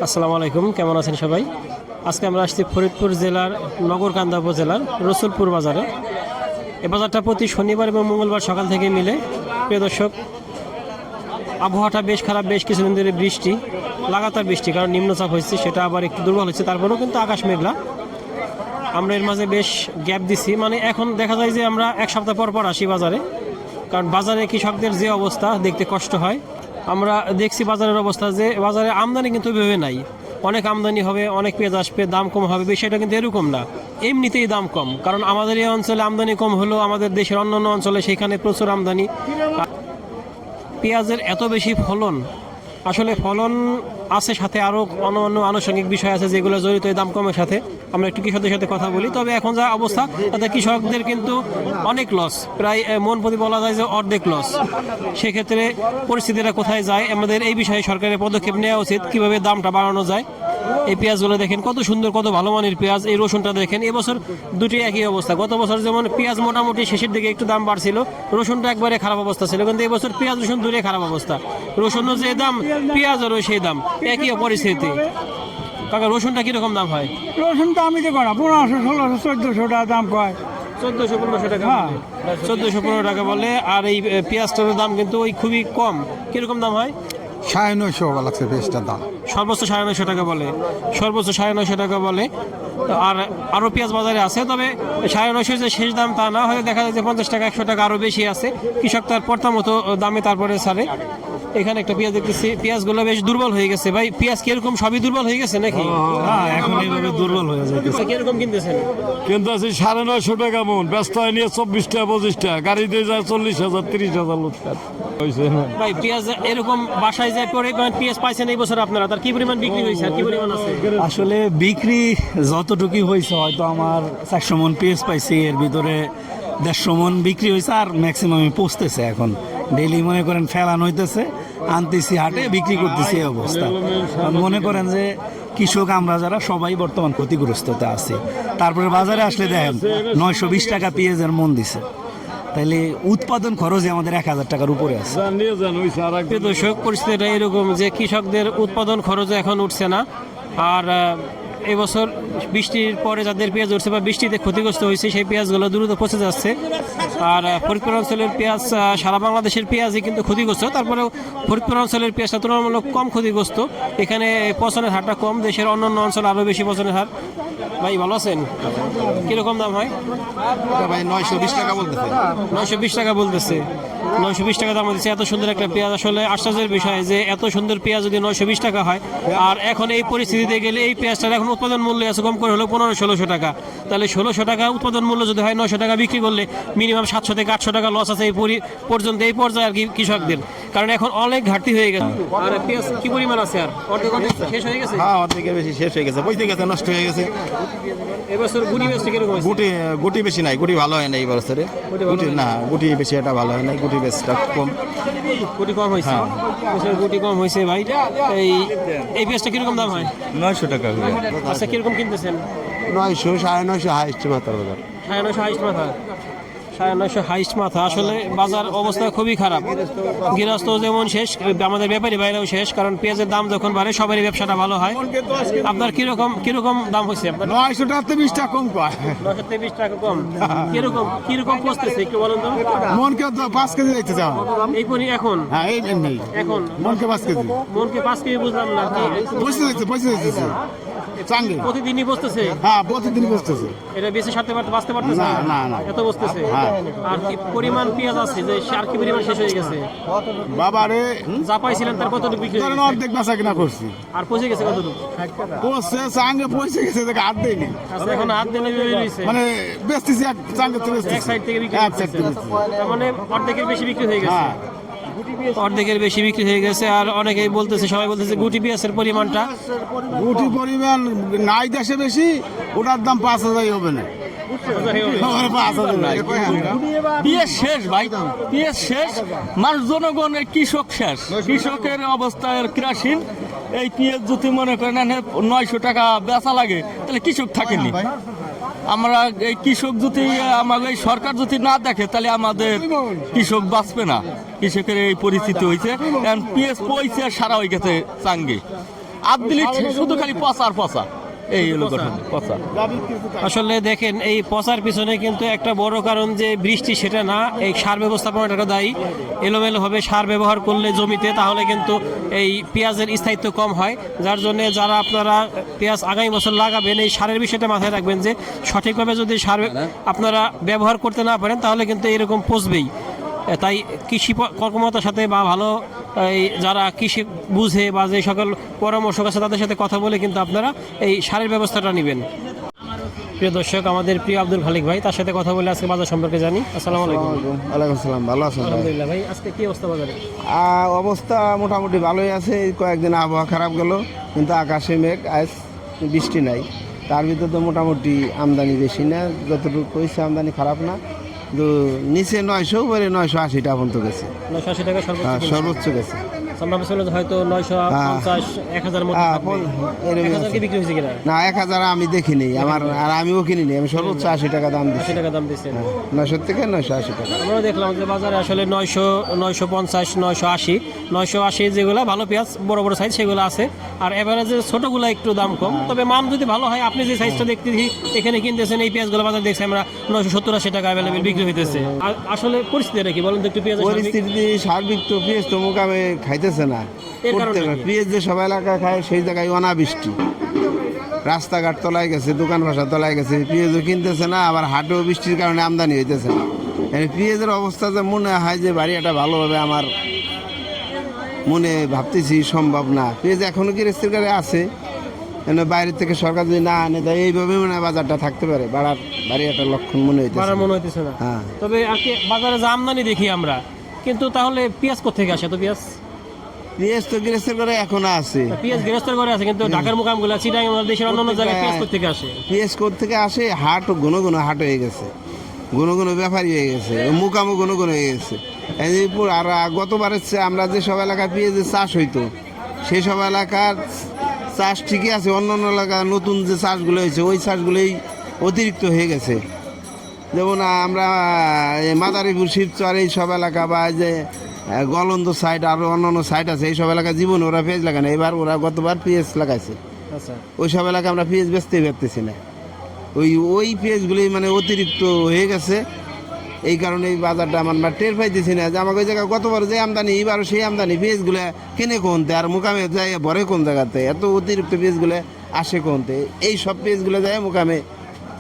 আসসালামু আলাইকুম, কেমন আছেন সবাই? আজকে আমরা আসছি ফরিদপুর জেলার নগরকান্দা উপজেলার রসুলপুর বাজারে। এই বাজারটা প্রতি শনিবার এবং মঙ্গলবার সকাল থেকে মিলে। প্রিয় দর্শক, আবহাওয়াটা বেশ খারাপ, বেশ কিছুদিন ধরে বৃষ্টি, লাগাতার বৃষ্টি, কারণ নিম্নচাপ হয়েছে, সেটা আবার একটু দুর্বল হচ্ছে, তারপরেও কিন্তু আকাশ মেঘলা। আমরা এর মাঝে বেশ গ্যাপ দিছি, মানে এখন দেখা যায় যে আমরা এক সপ্তাহ পর পর আসি বাজারে, কারণ বাজারে কৃষকদের যে অবস্থা দেখতে কষ্ট হয়। আমরা দেখছি বাজারের অবস্থা যে বাজারে আমদানি কিন্তু ভেবে নাই, অনেক আমদানি হবে, অনেক পেঁয়াজ আসবে, দাম কম হবে, বিষয়টা কিন্তু এরকম না। এমনিতেই দাম কম, কারণ আমাদের এই অঞ্চলে আমদানি কম হলেও আমাদের দেশের অন্যান্য অঞ্চলে সেখানে প্রচুর আমদানি। পেঁয়াজের এত বেশি ফলন, আসলে ফলন আছে, সাথে আরও অন্য আনুষঙ্গিক বিষয় আছে যেগুলো জড়িত এই দাম কমের সাথে। আমরা একটু কৃষকদের সাথে কথা বলি। তবে এখন যা অবস্থা তাতে কৃষকদের কিন্তু অনেক লস, প্রায় মন প্রতি বলা যায় যে অর্ধেক লস। সেক্ষেত্রে পরিস্থিতিটা কোথায় যায়, আমাদের এই বিষয়ে সরকারের পদক্ষেপ নেওয়া উচিত, কীভাবে দামটা বাড়ানো যায়। এই পেঁয়াজগুলো দেখেন কত সুন্দর, কত ভালো মানের পেঁয়াজ। এই রসুনটা দেখেন, এবছর দুটি একই অবস্থা। গত বছর যেমন পেঁয়াজ মোটামুটি শেষের দিকে একটু দাম বাড়ছিল, রসুনটা একবারে খারাপ অবস্থা ছিল, কিন্তু এবছর পেঁয়াজ রসুন দূরে খারাপ অবস্থা। রসুনও যে দাম, পেঁয়াজেরও সেই দাম, একই পরিস্থিতি। কাকা, রসুনটা কিরকম দাম হয়? রসুনটা আমি তো করা 1500, 1600, 1400 টাকা দাম কয়। 1400-1500 টাকা, 1400-1500 টাকা বলে। আর এই পেঁয়াজটার দাম কিন্তু ওই খুবই কম। কিরকম দাম হয়? 950 লাগছে পেঁয়াজটার দাম। সর্বোচ্চ 950 টাকা বলে, সর্বোচ্চ 950 টাকা বলে। আর আরও পেঁয়াজ বাজারে আছে, তবে 950 যে শেষ দাম তা না, হয়তো দেখা যায় যে 50 টাকা 100 টাকা আরও বেশি আছে। কৃষক তার পর্তা মতো দামে তারপরে ছাড়ে। এখানে একটা পেঁয়াজ দেখতেছি, পেঁয়াজগুলো বেশ দুর্বল হয়ে গেছে। ভাই, পেঁয়াজ কিরকম, সবই দুর্বল হয়ে গেছে নাকি? হ্যাঁ, এখন এইভাবে দুর্বল হয়ে যাইতেছে। কিরকম কিনতেছেন? কিন্তু আছে 950 টাকা মন, ব্যস্ত হয় নিয়ে 24 টাকা 25 টাকা, গাড়িতে যায় 40,000 30,000 লোকসান হয়েছে। ভাই, পেঁয়াজ এরকম বাসায় যায় পরে পেঁয়াজ পাইছেন এই বছর আপনারা, তার কি পরিমাণ বিক্রি হয়েছে আর কি পরিমাণ আছে? আসলে বিক্রি যতটুকুই হয়েছে, হয়তো আমার 400 মন পেঁয়াজ পাইছি, এর ভিতরে 150 মন বিক্রি হয়েছে, আর ম্যাক্সিমামই পচতেছে। এখন ডেইলি মনে করেন ফেলান হইতেছে, আনতেছি হাটে, বিক্রি করতেছি, এই অবস্থা। মনে করেন যে কৃষক আমরা যারা সবাই বর্তমান ক্ষতিগ্রস্ততে আছি। তারপরে বাজারে আসলে দেখেন 920 টাকা পেঁয়াজের মন দিছে, তাইলে উৎপাদন খরচে আমাদের 1000 টাকার উপরে আছে। প্রিয় দর্শক, পরিস্থিতিটা এরকম যে কৃষকদের উৎপাদন খরচ এখন উঠছে না। আর এবছর বৃষ্টির পরে যাদের পেঁয়াজ উঠছে বা বৃষ্টিতে ক্ষতিগ্রস্ত হয়েছে, সেই পেঁয়াজগুলো দ্রুত পচে যাচ্ছে। আর ফরিদপুর অঞ্চলের পেঁয়াজ, সারা বাংলাদেশের পেঁয়াজই কিন্তু ক্ষতিগ্রস্ত, তারপরেও ফরিদপুর অঞ্চলের পেঁয়াজটা তুলনামূলক কম ক্ষতিগ্রস্ত। এখানে পচনের হারটা কম, দেশের অন্যান্য অঞ্চল আরও বেশি পচনের হার। ভাই, ভালো আছেন? কীরকম দাম হয় ভাই? 920 টাকা বলতেছে। 920 টাকা বলতেছে, 920 টাকা দাম হচ্ছে। এত সুন্দর একটা পেঁয়াজ, আসলে আশ্চর্যের বিষয় যে এত সুন্দর পেঁয়াজ যদি 920 টাকা হয়, আর এখন এই পরিস্থিতিতে গেলে এই পেঁয়াজটার এখন উৎপাদন মূল্য আছে কম করে হলো 1500-1600 টাকা। তাহলে 1600 টাকা উৎপাদন মূল্য যদি হয়, 900 টাকা বিক্রি করলে মিনিমাম 700 থেকে 800 টাকা লস আছে এই পর্যন্ত, এই পর্যায়ে আর কি কৃষকদের, কারণ এখন অনেক ঘাটতি হয়ে গেছে। আর পেঁয়াজ কি পরিমাণ আছে? আর অর্ধেক শেষ হয়ে গেছে। হ্যাঁ, অর্ধেকের বেশি শেষ হয়ে গেছে, বইতে গেছে, নষ্ট হয়ে গেছে। এবছর গুটি বেচতে কিরকম হয়েছে? গুটি বেশি নাই, গুটি ভালো হয় না এই বছরে। গুটি না, গুটি বেশি একটা ভালো হয় না, গুটি বেশটা কম। গুটি কম হয়েছে, গুটি কম হয়েছে। ভাই, এই পেঁয়াজটা কিরকম দাম হয়? 900 টাকা করে। আচ্ছা, কিরকম কিনতেছেন? 900, 950 হাইস্ট মাত্র বাজার। 950 হাইস্ট মাথা, 950 হাইস্ট মাথা। আসলে বাজার অবস্থা খুবই খারাপ, গৃহস্থ যেমন শেষ, আমাদের ব্যাপারী বাইরেও শেষ, কারণ পেঁয়াজের দাম যখন বাড়ে সবারই ব্যবসাটা ভালো হয়। আপনার কিরকম দাম হয়েছে? 900 টাকা 20 টাকা কম কয়। 920 টাকা কম। কিরকম পচতেছে একটু বলুন তো। মনকে 5 কেজি দিতে চাও? এই পরি এখন? হ্যাঁ, এই নেই এখন মনকে 5 কেজি। মনকে 5 কেজি বুঝলাম না কি? পয়সা দিতেছে চাঙ্গে। প্রতিদিনই বসতেছে? হ্যাঁ, প্রতিদিন বসতেছে। এটা বেশি বাঁচতে পারতেছে না, না, না। এত বসতেছে। হ্যাঁ। আর কি পরিমাণ পেঁয়াজ আছে যে আর কি পরিমাণ শেষ হয়ে গেছে? বাবা রে, যা পাইছিলেন তার কতটুকু বিক্রি হয়ে ধরেন গেছে? অর্ধেক বেচা কিনা করছি। আর পচে গেছে কতটুকু? পয়সা চাঙ্গে পয়সা গেছে, দেখে হাত দেয়নি। আচ্ছা, এখন হাত দিলে রয়েছে, মানে বেচতেছি এক চাঙ্গে তো এক বেচতেছি, সাইড থেকে বিক্রি এক সাইড থেকে করতেছে। বেচতেছি। তার মানে অর্ধেকের বেশি বিক্রি হয়ে গেছে। হ্যাঁ, অর্ধেকের বেশি বিক্রি হয়ে গেছে। আর অনেকেই বলতেছে, সবাই বলতেছে গুটি পেঁয়াজের পরিমাণটা গুটি পরিমাণ নাই দেশে বেশি, ওটার দাম 5000 হবে না। 5000 নাই। পেঁয়াজ শেষ ভাই, পেঁয়াজ শেষ, মানুষ জনগণের, কৃষক শেষ, কৃষকের অবস্থা ক্রাসীন। এই পেঁয়াজ যদি মনে করেন 900 টাকা বেচা লাগে, তাহলে কৃষক থাকেনি। আমরা এই কৃষক যদি, আমাদের এই সরকার যদি না দেখে, তাহলে আমাদের কৃষক বাঁচবে না। কৃষকের এই পরিস্থিতি হয়েছে, পেঁয়াজ পয়সা সারা হয়ে গেছে চাঙ্গে। আর দিলি শুধু খালি পচা আর পচা, এই হলো কথা, পচা। আসলে দেখেন এই পচার পিছনে কিন্তু একটা বড় কারণ যে বৃষ্টি, সেটা না, এই সার ব্যবস্থাপনাটা দায়ী। এলোমেলোভাবে সার ব্যবহার করলে জমিতে, তাহলে কিন্তু এই পেঁয়াজের স্থায়িত্ব কম হয়। যার জন্য যারা আপনারা পেঁয়াজ আগামী বছর লাগাবেন, এই সারের বিষয়টা মাথায় রাখবেন যে সঠিকভাবে যদি সার আপনারা ব্যবহার করতে না পারেন, তাহলে কিন্তু এরকম পচবেই। তাই কৃষি কর্মকর্তার সাথে বা ভালো এই যারা কৃষি বুঝে বা যে সকল পরামর্শক আছে তাদের সাথে কথা বলে কিন্তু আপনারা এই সারের ব্যবস্থাটা নেবেন। প্রিয় দর্শক, আমাদের প্রিয় আব্দুল খালিক ভাই, তার সাথে কথা বলে আজকে বাজার সম্পর্কে জানি। আসসালামু আলাইকুম। ওয়ালাইকুম আসসালাম, ভালো আছেন? আলহামদুলিল্লাহ ভাই, আজকে কি অবস্থা বাজারে? অবস্থা মোটামুটি ভালোই আছে। এই কয়েকদিন আবহাওয়া খারাপ গেল, কিন্তু আকাশে মেঘ, আজ বৃষ্টি নাই। তার ভিতরে তো মোটামুটি আমদানি বেশি না, যতটুকু হয়েছে আমদানি খারাপ না। কিন্তু নিচে 900 উপরে 980 টাকা পর্যন্ত গেছে। 980 টাকা হ্যাঁ, সর্বোচ্চ গেছে। আমরা বলছিলাম হয়তো 950 1000 মধ্যে থাকবে। 1000 কি বিক্রি হয়েছে কিনা? না, 1000 আমি দেখিনি, আমার আর আমিও কিনিনি। আমি সর্বোচ্চ 80 টাকা দাম দিচ্ছি। 80 টাকা দাম দিচ্ছেন। 900 থেকে 980 টাকা। আমরা দেখলাম যে বাজারে আসলে 900, 950, 980 যেগুলো ভালো পেঁয়াজ বড় বড় সাইজ সেগুলো আছে। আর এভারেজের ছোটগুলো একটু দাম কম, তবে মান যদি ভালো হয়, আপনি যে সাইজটা দেখতেছি এখানে কিনতেছেন, এই পেঁয়াজগুলো বাজারে দেখছি আমরা 970-80 টাকা অ্যাভেলেবেল বিক্রি হইতেছে। আসলে পরিস্থিতিটা কি বলেন তো একটু? পেঁয়াজ পরিস্থিতি সার্বিক তো পেঁয়াজ তো মোকামে খাইতেছে না। এর কারণটা কি? পেঁয়াজ যে সব এলাকায় খায়, সেই জায়গায় অনাবৃষ্টি, রাস্তাঘাট তলায় গেছে, দোকান ভাষা তলায় গেছে, পেঁয়াজও কিনতেছে না। আবার হাটেও বৃষ্টির কারণে আমদানি হইতেছে না। পেঁয়াজের অবস্থা যে মনে হয় যে বাড়িটা ভালোভাবে আমার মনে ভাবতেছি সম্ভব না। পেঁয়াজ এখনো কি রেস্টের কাছে আছে, বাইরে থেকে সরকার যদি না আনে, তাই এইভাবে মনে হয় বাজারটা থাকতে পারে। বাড়ি একটা লক্ষণ মনে হইতেছে। মনে হইতেছে না। হ্যাঁ, তবে আর কি বাজারে যে আমদানি দেখি আমরা, কিন্তু তাহলে পেঁয়াজ কোথেকে আসে? তো পেঁয়াজ তো গৃহস্থের করে এখনো আছে। পেঁয়াজ গৃহস্থের ঘরে আছে, কিন্তু ঢাকার মুকামগুলো, চিটাগাং, দেশের অন্যান্য জায়গায় পেঁয়াজ কোথেকে আসে? পেঁয়াজ থেকে আসে, হাট ঘন ঘন হাট হয়ে গেছে, ঘন ঘন ব্যাপারী হয়ে গেছে, মুকামও ঘন ঘন হয়ে গেছে। আর গতবারের আমরা যে সব এলাকায় পেঁয়াজের চাষ হইতো, সেই সব এলাকার চাষ ঠিকই আছে। অন্যান্য এলাকা নতুন যে চাষগুলো হয়েছে, ওই চাষগুলোই অতিরিক্ত হয়ে গেছে। যেমন আমরা মাদারীপুর, শিবচর, এই সব এলাকা, বা যে গলন্দ সাইড, আরও অন্যান্য সাইড আছে, এই সব এলাকায় জীবনে ওরা পেঁয়াজ লাগায় না। এবার ওরা গতবার পেঁয়াজ লাগাইছে। আচ্ছা, ওই সব এলাকায় আমরা পেঁয়াজ বেচতেই পারতেছি না। ওই পেঁয়াজগুলি মানে অতিরিক্ত হয়ে গেছে। এই কারণে এই বাজারটা আমরা টের পাইতেছি না যে আমাকে ওই জায়গায় গতবার যে আমদানি, এবারও সেই আমদানি। পেঁয়াজগুলো কিনে কোনতে, আর মোকামে যায় ভরে কোন জায়গাতে, এত অতিরিক্ত পেঁয়াজগুলো আসে কোনতে। এই সব পেঁয়াজগুলো যায় মোকামে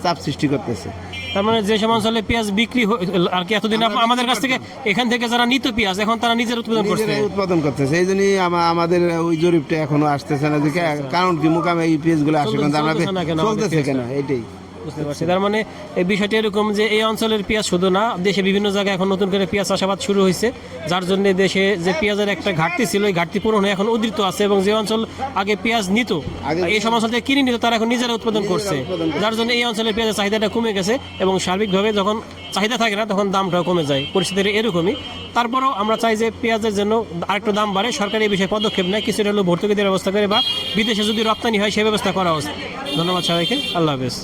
চাপ সৃষ্টি করতেছে। তার মানে যে সব অঞ্চলে পেঁয়াজ বিক্রি আর কি এতদিন আমাদের কাছ থেকে, এখান থেকে যারা নিত পেঁয়াজ, এখন তারা নিজের উৎপাদন করতেছে। এই জন্যই আমাদের ওই জরিপটা এখনো আসতেছে না। যে কারণ কি মোকামে এই পেঁয়াজগুলো আসে কোন, চলতেছে কেন, এটাই বুঝতে পারছি। তার মানে এই বিষয়টি এরকম যে এই অঞ্চলের পেঁয়াজ শুধু না, দেশে বিভিন্ন জায়গায় এখন নতুন করে পেঁয়াজ চাষাবাদ শুরু হয়েছে, যার জন্য দেশে যে পেঁয়াজের একটা ঘাটতি ছিল, এই ঘাটতি পূরণ হয়ে এখন উদ্বৃত্ত আছে। এবং যে অঞ্চল আগে পেঁয়াজ নিত, এই সব অঞ্চল থেকে কিনে নিত, তারা এখন নিজেরা উৎপাদন করছে, যার জন্য এই অঞ্চলের পেঁয়াজের চাহিদাটা কমে গেছে। এবং সার্বিকভাবে যখন চাহিদা থাকে না, তখন দামটাও কমে যায়। পরিস্থিতি এরকমই। তারপরেও আমরা চাই যে পেঁয়াজের জন্য আরেকটু দাম বাড়ে, সরকার এই বিষয়ে পদক্ষেপ নেয়, কিছুটা হলেও ভর্তুকি দেওয়ার ব্যবস্থা করে, বা বিদেশে যদি রপ্তানি হয় সেই ব্যবস্থা করা উচিত। ধন্যবাদ সবাইকে, আল্লাহ হাফেজ।